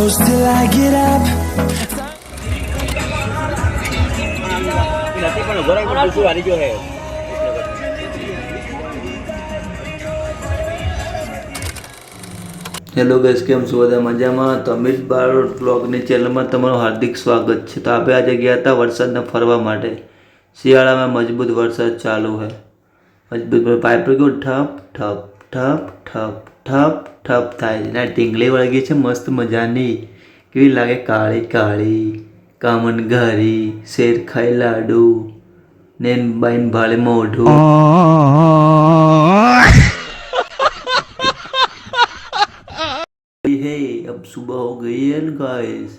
close till I get up. Hello guys, કેમ છો બધા મજામાં? તો અમિત બારોટ બ્લોગની ચેનલમાં તમારું હાર્દિક સ્વાગત છે. તો આપણે આજે ગયા હતા વરસાદને ફરવા માટે. શિયાળામાં મજબૂત વરસાદ ચાલુ છે. મજબૂત પાઇપ કેવું ઠપ ઠપ ઠપ ઠપ ઠપ ઠપ થાય છે. ના ટીંગલી વળગી છે મસ્ત મજાની. કેવી લાગે? કાળી કાળી કામન ઘારી શેર ખાઈ લાડુ ને બાઈન ભાળે મોઢું. हे अब सुबह हो गई है गाइस.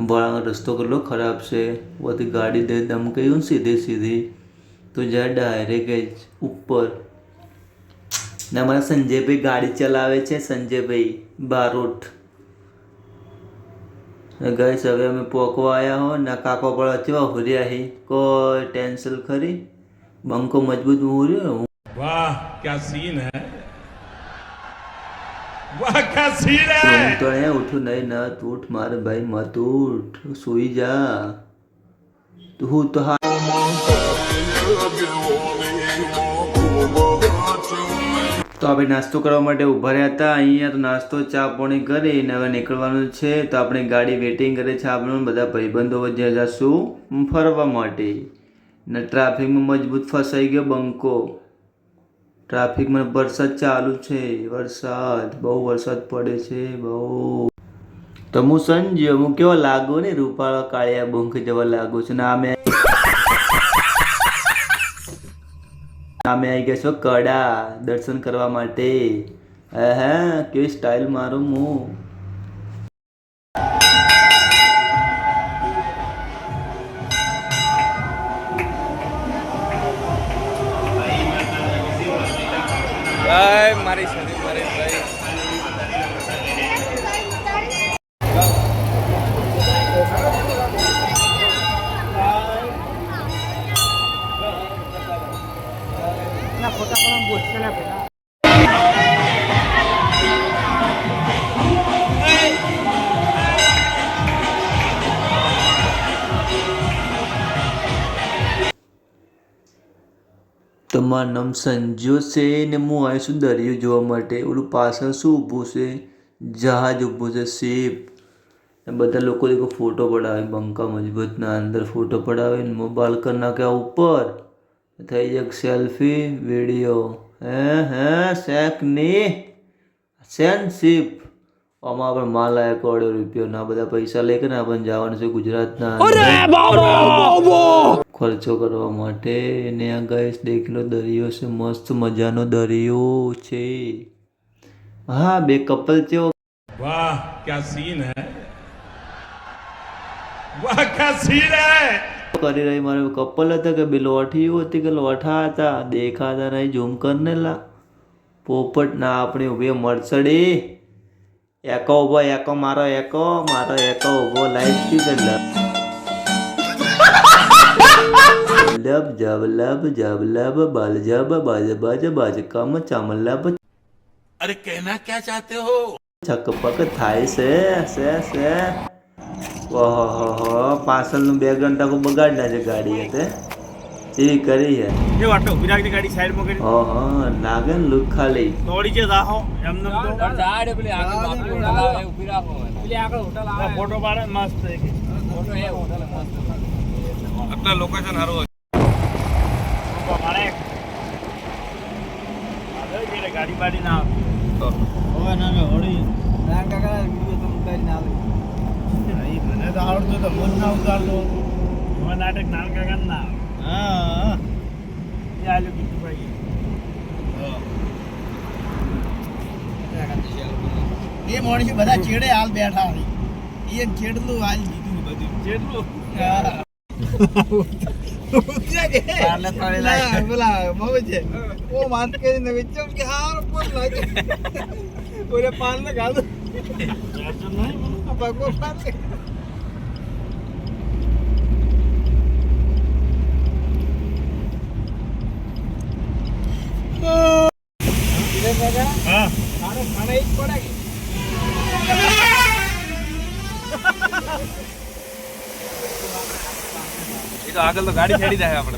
बड़ा रस्तो कर लो खराब से वो तो गाड़ी दे दम गई सीधे सीधी तो जा डायरेक्ट ऊपर ना. हमारा संजयભાઈ गाड़ी चलावे છે, संजयભાई बारोट. गाइस હવે અમે પોકવા આયા હો ના કાકો પર અચવા હુર્યા હી કોઈ ટેન્શન ખરી. બંકો મજબૂત હુર્યો. वाह क्या सीन है, वाह क्या सीन है. तो અહીંયા ઉઠું નહીં ના તું ઉઠ મારે ભાઈ મત ઉઠ સોઈ જા તું તો. તો આપણે નાસ્તો કરવા માટે ઊભા રહ્યા હતા અહીંયા. તો નાસ્તો ચા પાણી કરીને હવે નીકળવાનું છે. તો આપણે ગાડી વેટિંગ કરે છે આપણને. બધા ભાઈબંધો વચ્ચે જશું ફરવા માટે ને ટ્રાફિકમાં મજબૂત ફસાઈ ગયો બંકો. ટ્રાફિકમાં વરસાદ ચાલુ છે. વરસાદ બહુ વરસાદ પડે છે બહુ. તો હું સંજ્યો હું કેવો લાગુ ને રૂપાળા કાળિયા બંક જેવા લાગુ છું ને. આમે આવી ગયા છો કડા દર્શન કરવા માટે. હા કેવી સ્ટાઇલ મારું હું. મારી સાથે મારે ભાઈ ફોટા પણ બોલ ચલા પેલા. તમારું નામ સંજુ છે ને હું આવ્યો છું દરિયો જોવા માટે. ઓલું પાછળ શું ઊભું છે? જહાજ ઊભું છે, શિપ. બધા લોકો દેખો ફોટો પડાવે બંકા મજબૂતના અંદર ફોટો પડાવે ને મોબાઈલ કરી નાખે ઉપર થઈ જાય સેલ્ફી વિડીયો. હે શેક ની શિપ. આમાં આપણે માલ આવ્યા ₹1 ના બધા પૈસા લઈ ને આપણને જવાનું છે ગુજરાતના ખર્ચો કરવા માટે. ને આ ગાઈસ દેખલો દરિયો છે મસ્ત મજાનો દરિયો છે. હા બે કપલ છે. वाह क्या सीन है, वाह क्या सीन है. કરી રહી મારે કપલ હતા કે બે લોઠીઓ હતી કે લોઠા હતા દેખાતા નહીં. ઝૂમ કરને લા પોપટ ના આપણી ઉભી મરસડી. એકો ઉભો એકો મારો એકો ઉભો લાઈટ થી લબ જબ લબ જબ લબ બલ જબ બાજ બાજ બાજ કમ ચમ લબ. अरे कहना क्या चाहते हो. છકપક થાય છે. ઓહો પાછળનું બેકગ્રાઉન્ડ તાકો બગાડ ના છે ગાડી હતે એવી કરી છે. એ વાટો વિરાગની ગાડી સાઈડ માં કરી. ઓહો લાગે ને લુક ખાલી દોડી જે જાહો એમને તો જાડે પેલી આગળ બાપડી હોટલ આવે ઉભી રાખો. પેલી આગળ હોટલ આવે ફોટો પાડે મસ્ત છે કે ફોટો એ હોટલ મસ્ત. આટલા લોકેશન હારું ફોટો પાડે. આ ગાડી બાડી ના આવે હવે ના મે હોડી ના કાકા વિડિયો તો ઉતારી ના આવે. મને તો આવડતું તો મન ના ઉતારતો. હવે નાટક નાન કાકા ના. હા એ આલુ કીધું ભાઈ. એ મોણી બધા ચેડે હાલ બેઠા હતી. એ ચેડલું હાલ દીધું બધું ચેડલું. પાર્લે પાડે લાય બોલા મવ છે ઓ માન કરીને વિચમ કે હાર પર લાગે ઓરે પાન ને ગાલ નહીં બાકો પાડે. હા ખાને ખાને એક પડે કે એ તો આગળ તો ગાડી છેડી જાય આપણે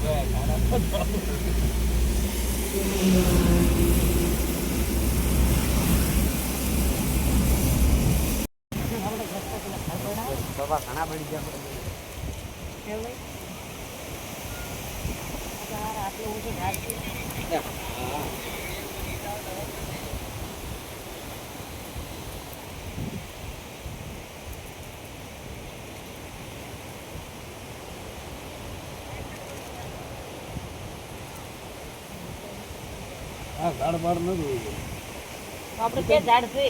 હા ઝાડ બાડ નથી આપણે કે ઝાડ છે